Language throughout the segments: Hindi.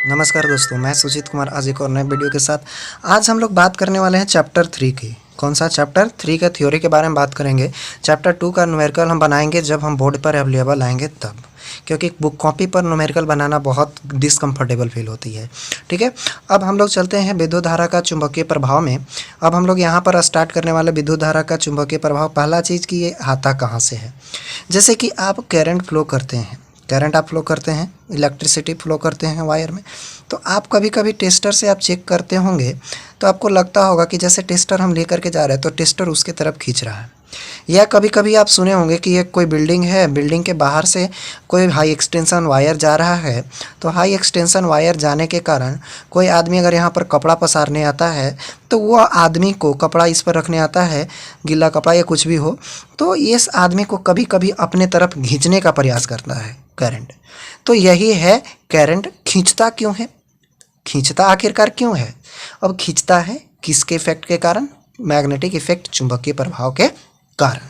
नमस्कार दोस्तों, मैं सुजीत कुमार आज एक और नए वीडियो के साथ। आज हम लोग बात करने वाले हैं चैप्टर 3 की। कौन सा चैप्टर 3 का थ्योरी के बारे में बात करेंगे। चैप्टर 2 का न्यूमेरिकल हम बनाएंगे जब हम बोर्ड पर अवेलेबल आएंगे तब, क्योंकि बुक कॉपी पर न्यूमेरिकल बनाना बहुत डिसकम्फर्टेबल फील होती है। ठीक है, अब हम लोग चलते हैं विद्युत धारा का चुंबकीय प्रभाव में। अब हम लोग यहाँ पर स्टार्ट करने वाले विद्युत धारा का चुंबकीय प्रभाव। पहला चीज़ कि ये आता कहाँ से है। जैसे कि आप करंट फ्लो करते हैं, करंट आप फ्लो करते हैं, इलेक्ट्रिसिटी फ्लो करते हैं वायर में, तो आप कभी कभी टेस्टर से आप चेक करते होंगे तो आपको लगता होगा कि जैसे टेस्टर हम लेकर के जा रहे हैं तो टेस्टर उसके तरफ खींच रहा है। या कभी कभी आप सुने होंगे कि एक कोई बिल्डिंग है, बिल्डिंग के बाहर से कोई हाई एक्सटेंशन वायर जा रहा है, तो हाई एक्सटेंशन वायर जाने के कारण कोई आदमी अगर यहाँ पर कपड़ा पसारने आता है तो वो आदमी को कपड़ा इस पर रखने आता है, गीला कपड़ा या कुछ भी हो, तो इस आदमी को कभी कभी अपने तरफ खींचने का प्रयास करता है करंट। तो यही है करंट खींचता क्यों है, खींचता आखिरकार क्यों है। अब खींचता है किसके इफेक्ट के कारण, मैग्नेटिक इफेक्ट, चुंबकीय प्रभाव के कारण।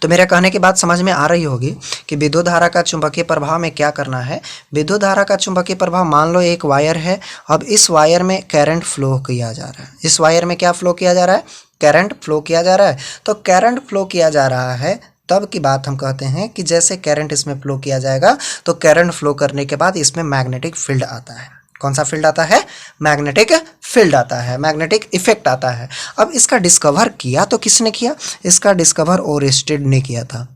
तो मेरे कहने की बात समझ में आ रही होगी कि विद्युत धारा का चुंबकीय प्रभाव में क्या करना है। विद्युत धारा का चुंबकीय प्रभाव, मान लो एक वायर है, अब इस वायर में करंट फ्लो किया जा रहा है। इस वायर में क्या फ्लो किया जा रहा है, करंट फ्लो किया जा रहा है। तो करंट फ्लो किया जा रहा है तब की बात हम कहते हैं कि जैसे करंट इसमें फ्लो किया जाएगा तो करंट फ्लो करने के बाद इसमें मैग्नेटिक फील्ड आता है। कौन सा फील्ड आता है, मैग्नेटिक फील्ड आता है, मैग्नेटिक इफेक्ट आता है। अब इसका डिस्कवर किया तो किसने किया, इसका डिस्कवर ओरेस्टेड ने किया था।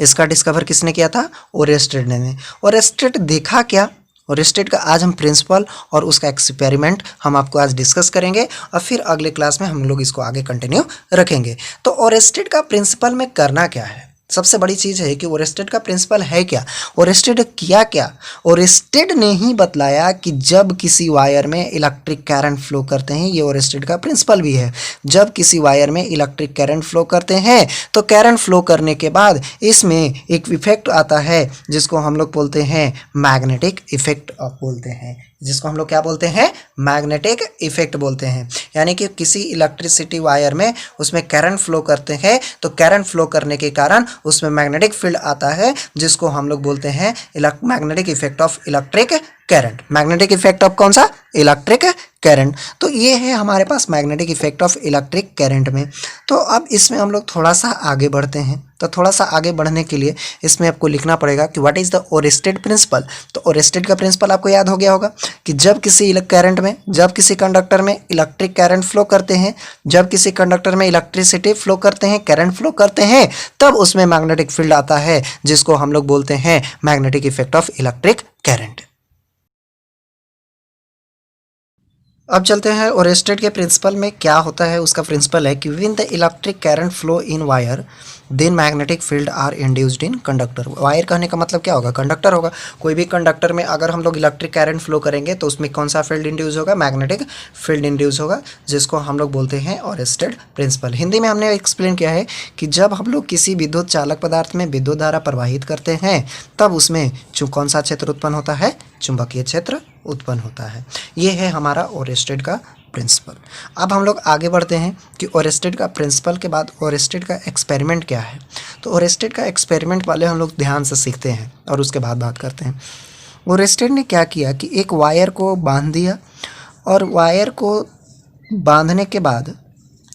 इसका डिस्कवर किसने किया था, ओरेस्टेड ने। ओरेस्टेड देखा क्या, ओरेस्टेड का आज हम प्रिंसिपल और उसका एक्सपेरिमेंट हम आपको आज डिस्कस करेंगे और फिर अगले क्लास में हम लोग इसको आगे कंटिन्यू रखेंगे। तो ओरेस्टेड का प्रिंसिपल में करना क्या है, सबसे बड़ी चीज़ है कि ओरेस्टेड का प्रिंसिपल है क्या, ओरेस्टेड किया क्या। ओरेस्टेड ने ही बतलाया कि जब किसी वायर में इलेक्ट्रिक करंट फ्लो करते हैं, ये ओरेस्टेड का प्रिंसिपल भी है, जब किसी वायर में इलेक्ट्रिक करंट फ्लो करते हैं तो करंट फ्लो करने के बाद इसमें एक इफेक्ट आता है जिसको हम लोग बोलते हैं मैग्नेटिक इफेक्ट बोलते हैं, जिसको हम लोग क्या बोलते हैं, मैग्नेटिक इफेक्ट बोलते हैं। यानी कि किसी इलेक्ट्रिसिटी वायर में उसमें करंट फ्लो करते हैं तो करंट फ्लो करने के कारण उसमें मैग्नेटिक फील्ड आता है जिसको हम लोग बोलते हैं magnetic effect of electric current. Magnetic effect of कौन सा, इलेक्ट्रिक करंट। तो ये है हमारे पास magnetic effect of electric current में। तो अब इसमें हम लोग थोड़ा सा आगे बढ़ते हैं। तो थोड़ा सा आगे बढ़ने के लिए इसमें आपको लिखना पड़ेगा कि what is the Oersted principle. तो ओरेस्टेड का प्रिंसिपल आपको याद हो गया होगा कि जब किसी करंट में, जब किसी कंडक्टर में इलेक्ट्रिक करंट फ्लो करते हैं, जब किसी कंडक्टर में इलेक्ट्रिसिटी फ्लो करते हैं, करंट फ्लो करते हैं, तब उसमें मैग्नेटिक फील्ड आता है जिसको हम लोग बोलते हैं magnetic effect of electric current. अब चलते हैं ओरेस्टेड के प्रिंसिपल में क्या होता है। उसका प्रिंसिपल है कि when the electric current flow in wire then magnetic field are induced in conductor. Wire कहने का मतलब क्या होगा, कंडक्टर होगा। कोई भी कंडक्टर में अगर हम लोग इलेक्ट्रिक करंट फ्लो करेंगे तो उसमें कौन सा फील्ड इंड्यूस होगा, मैग्नेटिक फील्ड इंड्यूस होगा, जिसको हम लोग बोलते हैं ओरेस्टेड प्रिंसिपल। हिंदी में हमने एक्सप्लेन किया है कि जब हम लोग किसी विद्युत चालक पदार्थ में विद्युत धारा प्रवाहित करते हैं तब उसमें कौन सा क्षेत्र उत्पन्न होता है, चुंबकीय क्षेत्र उत्पन्न होता है। ये है हमारा ओरेस्टेड का प्रिंसिपल। अब हम लोग आगे बढ़ते हैं कि ओरेस्टेड का प्रिंसिपल के बाद ओरेस्टेड का एक्सपेरिमेंट क्या है। तो ओरेस्टेड का एक्सपेरिमेंट वाले हम लोग ध्यान से सीखते हैं और उसके बाद बात करते हैं। ओरेस्टेड ने क्या किया कि एक वायर को बांध दिया और वायर को बांधने के बाद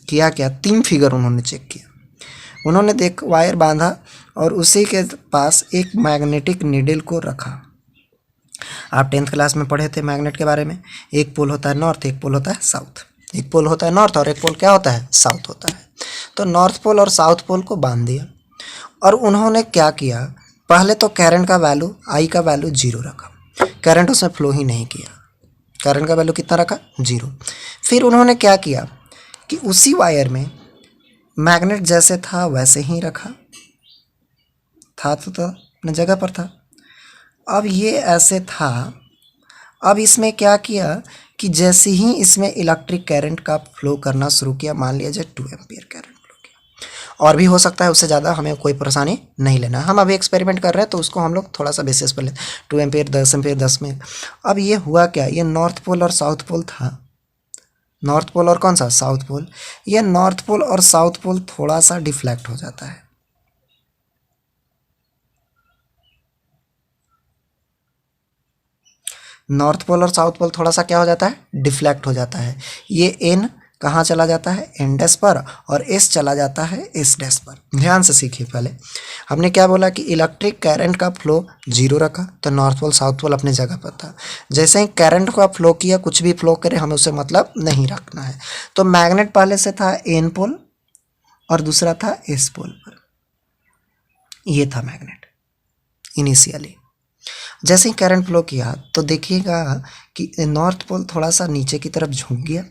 किया क्या, 3 फिगर उन्होंने चेक किया। उन्होंने वायर बांधा और उसी के पास एक मैग्नेटिक नीडल को रखा। आप 10th क्लास में पढ़े थे मैग्नेट के बारे में। एक पोल होता है नॉर्थ, एक पोल होता है साउथ। एक पोल होता है नॉर्थ और एक पोल क्या होता है, साउथ होता है। तो नॉर्थ पोल और साउथ पोल को बांध दिया और उन्होंने क्या किया, पहले तो करंट का वैल्यू, आई का वैल्यू 0 रखा, करंट उसमें फ्लो ही नहीं किया। करंट का वैल्यू कितना रखा, 0। फिर उन्होंने क्या किया कि उसी वायर में मैग्नेट जैसे था वैसे ही रखा, था तो अपने जगह पर था। अब ये ऐसे था, अब इसमें क्या किया कि जैसे ही इसमें इलेक्ट्रिक करंट का फ्लो करना शुरू किया, मान लिया जाए 2 एम्पियर करंट फ्लो किया, और भी हो सकता है उससे ज़्यादा, हमें कोई परेशानी नहीं लेना। हम अभी एक्सपेरिमेंट कर रहे हैं तो उसको हम लोग थोड़ा सा बेसिस पर लेते हैं, 2 एम्पियर, 10 एम्पियर, 10 में। अब ये हुआ क्या, ये नॉर्थ पोल और साउथ पोल था, नॉर्थ पोल और कौन सा, साउथ पोल। ये नॉर्थ पोल और साउथ पोल थोड़ा सा डिफ्लेक्ट हो जाता है। नॉर्थ पोल और साउथ पोल थोड़ा सा क्या हो जाता है, डिफ्लेक्ट हो जाता है। ये एन कहाँ चला जाता है, एन डैश पर, और एस चला जाता है एस डैश पर। ध्यान से सीखिए। पहले हमने क्या बोला कि इलेक्ट्रिक करंट का फ्लो जीरो रखा, तो नॉर्थ पोल साउथ पोल अपने जगह पर था। जैसे ही करंट को आप फ्लो किया, कुछ भी फ्लो करे, हमें उसे मतलब नहीं रखना है। तो मैग्नेट पहले से था एन पोल और दूसरा था एस पोल पर, ये था मैग्नेट इनिशियली। जैसे ही करंट फ्लो किया तो देखिएगा कि नॉर्थ पोल थोड़ा सा नीचे की तरफ झुक गया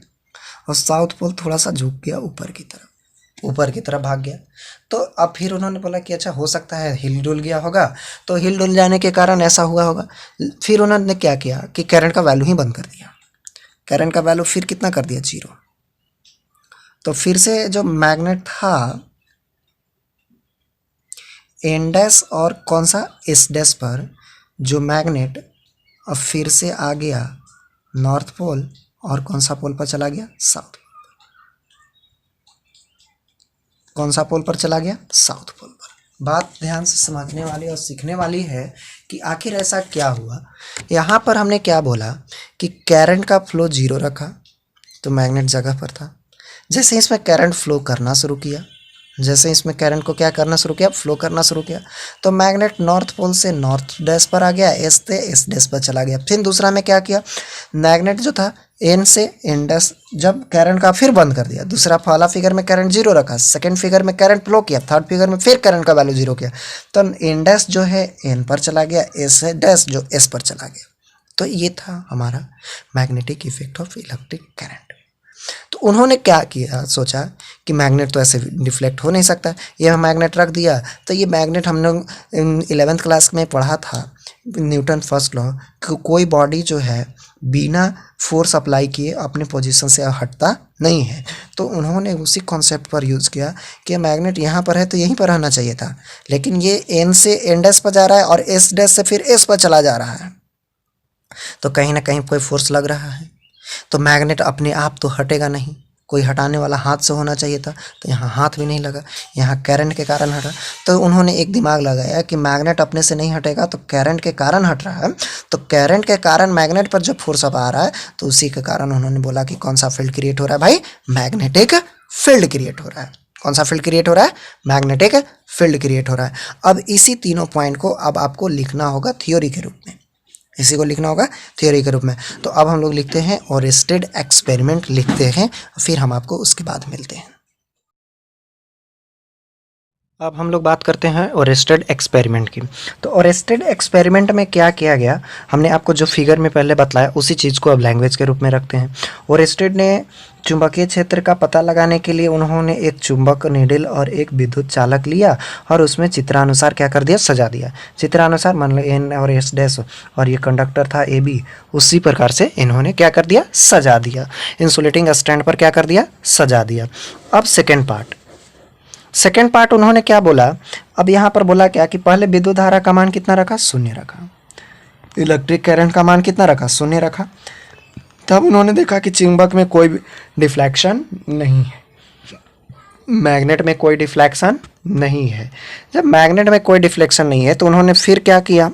और साउथ पोल थोड़ा सा झुक गया ऊपर की तरफ भाग गया। तो अब फिर उन्होंने बोला कि अच्छा हो सकता है हिल डुल गया होगा, तो हिल डुल जाने के कारण ऐसा हुआ होगा। फिर उन्होंने क्या किया कि करंट का वैल्यू ही बंद कर दिया। करंट का वैल्यू फिर कितना कर दिया, जीरो। तो फिर से जो मैग्नेट था एन डैश और कौन सा एस डैश पर, जो मैग्नेट अब फिर से आ गया नॉर्थ पोल और कौन सा पोल पर चला गया, साउथ। कौन सा पोल पर चला गया, साउथ पोल पर। बात ध्यान से समझने वाली और सीखने वाली है कि आखिर ऐसा क्या हुआ। यहाँ पर हमने क्या बोला कि करंट का फ्लो जीरो रखा, तो मैग्नेट जगह पर था। जैसे इसमें करंट फ्लो करना शुरू किया, जैसे इसमें करंट को क्या करना शुरू किया, फ्लो करना शुरू किया, तो मैग्नेट नॉर्थ पोल से नॉर्थ डैश पर आ गया, एस से एस डैश पर चला गया। फिर दूसरा में क्या किया, मैग्नेट जो था एन से एन डैश, जब करंट का फिर बंद कर दिया। दूसरा पहला फिगर में करंट जीरो रखा, सेकंड फिगर में करंट फ्लो किया, थर्ड फिगर में फिर करंट का वैल्यू जीरो किया, तो एन डैश जो है एन पर चला गया, एस डैश जो एस पर चला गया। तो ये था हमारा magnetic effect of electric current. तो उन्होंने क्या किया, सोचा कि मैग्नेट तो ऐसे डिफ्लेक्ट हो नहीं सकता, यह मैग्नेट रख दिया। तो ये मैग्नेट हम लोग 11th क्लास में पढ़ा था, न्यूटन फर्स्ट लॉ, कोई बॉडी जो है बिना फोर्स अप्लाई किए अपने पोजीशन से हटता नहीं है। तो उन्होंने उसी कॉन्सेप्ट पर यूज़ किया कि मैग्नेट यहाँ पर है तो यहीं पर रहना चाहिए था, लेकिन ये एन से एन डैश पर जा रहा है और एस डैश से फिर एस पर चला जा रहा है, तो कहीं ना कहीं कोई फोर्स लग रहा है। तो मैग्नेट अपने आप तो हटेगा नहीं, कोई हटाने वाला हाथ से होना चाहिए था, तो यहाँ हाथ भी नहीं लगा, यहाँ करंट के कारण हटा। तो उन्होंने एक दिमाग लगाया कि मैग्नेट अपने से नहीं हटेगा, तो करंट के कारण हट रहा है, तो करंट के कारण मैग्नेट पर जब फोर्स अब आ रहा है, तो उसी के कारण उन्होंने बोला कि कौन सा फील्ड क्रिएट हो रहा है भाई, मैग्नेटिक फील्ड क्रिएट हो रहा है। कौन सा फील्ड क्रिएट हो रहा है, मैग्नेटिक फील्ड क्रिएट हो रहा है। अब इसी तीनों पॉइंट को अब आपको लिखना होगा थ्योरी के रूप में, इसी को लिखना होगा थ्योरी के रूप में। तो अब हम लोग लिखते हैं ओरेस्टेड एक्सपेरिमेंट लिखते हैं, फिर हम आपको उसके बाद मिलते हैं। अब हम लोग बात करते हैं ओरेस्टेड एक्सपेरिमेंट की। तो ओरेस्टेड एक्सपेरिमेंट में क्या किया गया, हमने आपको जो फिगर में पहले बताया उसी चीज़ को अब लैंग्वेज के रूप में रखते हैं। ओरेस्टेड ने चुंबकीय क्षेत्र का पता लगाने के लिए उन्होंने एक चुंबक नीडल और एक विद्युत चालक लिया और उसमें चित्रानुसार क्या कर दिया, सजा दिया। चित्रानुसार मान लो एन और एस डैश और ये कंडक्टर था ए बी, उसी प्रकार से इन्होंने क्या कर दिया, सजा दिया। इंसुलेटिंग स्टैंड पर क्या कर दिया, सजा दिया। अब सेकेंड पार्ट उन्होंने क्या बोला, अब यहाँ पर बोला क्या कि पहले विद्युत धारा का मान कितना रखा, शून्य रखा। इलेक्ट्रिक करंट का मान कितना रखा, शून्य रखा। तब उन्होंने देखा कि चुंबक में कोई डिफ्लेक्शन नहीं है, मैग्नेट में कोई डिफ्लेक्शन नहीं है। जब मैग्नेट में कोई डिफ्लेक्शन नहीं है तो उन्होंने फिर क्या किया,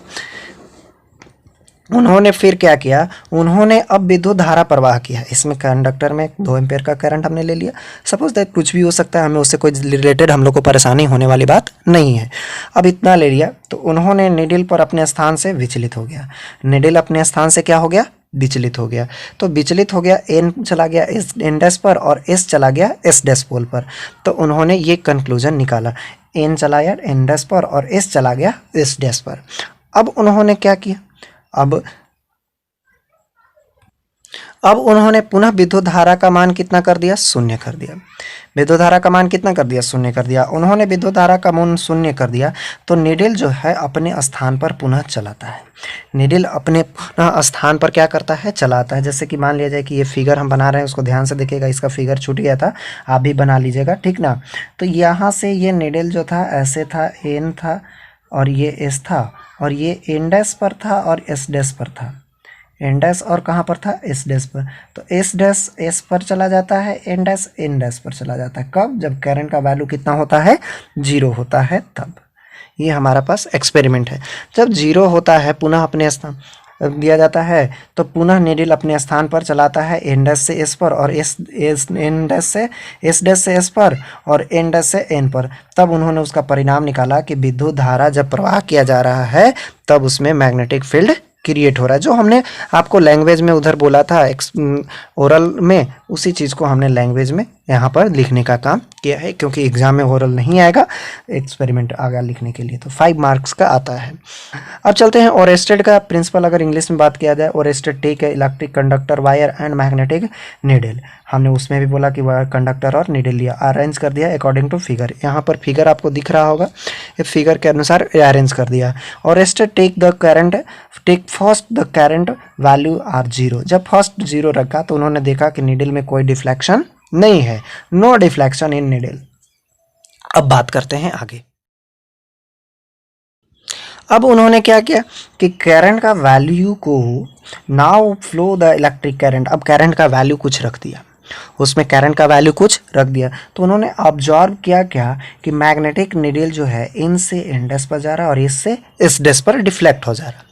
उन्होंने अब विद्युत धारा प्रवाह किया। इसमें कंडक्टर में 2 एम्पेयर का करंट हमने ले लिया। सपोज दैट कुछ भी हो सकता है, हमें उससे कोई रिलेटेड हम लोग को परेशानी होने वाली बात नहीं है। अब इतना ले लिया तो उन्होंने निडल पर अपने स्थान से विचलित हो गया। निडल अपने स्थान से क्या हो गया, विचलित हो गया। तो विचलित हो गया, एन चला गया एस एन डैश पर और एस चला गया एस डैश पोल पर। तो उन्होंने ये कंक्लूजन निकाला, एन चला गया एन डैश पर और एस चला गया एस डैश पर। अब उन्होंने क्या किया, अब उन्होंने पुनः विद्युत धारा का मान कितना कर दिया, शून्य कर दिया। विद्युत धारा का मान कितना कर दिया, शून्य कर दिया। उन्होंने विद्युत धारा का मान शून्य कर दिया तो निडल जो है अपने स्थान पर पुनः चलाता है। निडल अपने पुनः स्थान पर क्या करता है, चलाता है। जैसे कि मान लिया जाए कि ये फिगर हम बना रहे हैं, उसको ध्यान से देखिएगा, इसका फिगर छूट गया था, आप भी बना लीजिएगा, ठीक ना। तो यहाँ से ये निडल जो था ऐसे था, एन था और ये एस था और ये एन डैश पर था और एस डैश पर था। एन डैश और कहाँ पर था, एस डैश पर। तो एस डैश एस पर चला जाता है, एन डैश एन डैश पर चला जाता है। कब, जब करंट का वैल्यू कितना होता है, 0 होता है तब। ये हमारा पास एक्सपेरिमेंट है। जब 0 होता है पुनः अपने स्थान, दिया जाता है तो पुनः नीडल अपने स्थान पर चलाता है एन डैश से एस पर और एन डैश से एस पर और एन डैश से एन पर। तब उन्होंने उसका परिणाम निकाला कि विद्युत धारा जब प्रवाह किया जा रहा है तब उसमें मैग्नेटिक फील्ड क्रिएट हो रहा है। जो हमने आपको लैंग्वेज में उधर बोला था ओरल में, उसी चीज़ को हमने लैंग्वेज में यहाँ पर लिखने का काम किया है, क्योंकि एग्जाम में ओरल नहीं आएगा, एक्सपेरिमेंट आगा लिखने के लिए तो 5 मार्क्स का आता है। अब चलते हैं ओरेस्टेड का प्रिंसिपल अगर इंग्लिश में बात किया जाए। ओरेस्टेड टेक है electric conductor wire and magnetic needle. हमने उसमें भी बोला कि वायर कंडक्टर और नीडल लिया, अरेंज कर दिया अकॉर्डिंग टू फिगर। यहाँ पर फिगर आपको दिख रहा होगा, इस फिगर के अनुसार अरेंज कर दिया। Oersted take first the current value are 0। जब फर्स्ट 0 रखा तो उन्होंने देखा कि नीडल में कोई डिफ्लेक्शन नहीं है, नो डिफ्लेक्शन इन नीडल। अब बात करते हैं आगे। अब उन्होंने क्या किया कि करंट का वैल्यू को now flow the electric current, अब करंट का वैल्यू कुछ रख दिया, उसमें करंट का वैल्यू कुछ रख दिया तो उन्होंने ऑब्जर्व किया क्या कि मैग्नेटिक नीडल जो है इन से एन डैश पर जा रहा है और इससे इस डैश पर डिफ्लेक्ट हो जा रहा है।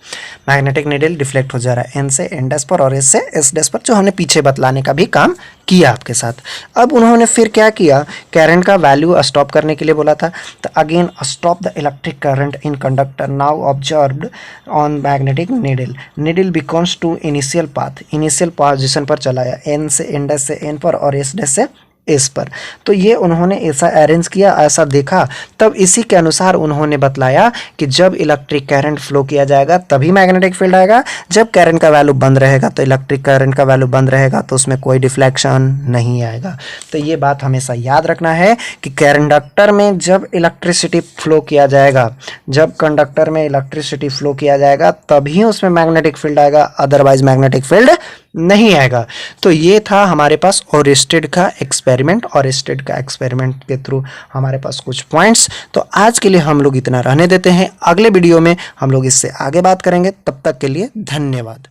मैग्नेटिक नीडल डिफ्लेक्ट हो जा रहा है एन से एन डैश पर और इससे इस डैश पर, जो हमने पीछे बतलाने का भी काम किया आपके साथ। अब उन्होंने फिर क्या किया, करंट का वैल्यू स्टॉप करने के लिए बोला था, तो again stop the electric current in conductor now observed on magnetic needle becomes to initial position पर चलाया, एन से एन डैश से एन पर और एस डैश से एस पर। तो ये उन्होंने ऐसा अरेंज किया, ऐसा देखा, तब इसी के अनुसार उन्होंने बतलाया कि जब इलेक्ट्रिक करंट फ्लो किया जाएगा तभी मैग्नेटिक फील्ड आएगा, जब करंट का वैल्यू बंद रहेगा तो इलेक्ट्रिक करंट का वैल्यू बंद रहेगा तो उसमें कोई डिफ्लेक्शन नहीं आएगा। तो ये बात हमेशा याद रखना है कि कंडक्टर में जब इलेक्ट्रिसिटी फ्लो किया जाएगा, जब कंडक्टर में इलेक्ट्रिसिटी फ्लो किया जाएगा तभी उसमें मैग्नेटिक फील्ड आएगा, अदरवाइज मैग्नेटिक फील्ड नहीं आएगा। तो ये था हमारे पास ओरेस्टेड का एक्सपेरिमेंट। ओरेस्टेड का एक्सपेरिमेंट के थ्रू हमारे पास कुछ पॉइंट्स। तो आज के लिए हम लोग इतना रहने देते हैं, अगले वीडियो में हम लोग इससे आगे बात करेंगे। तब तक के लिए धन्यवाद।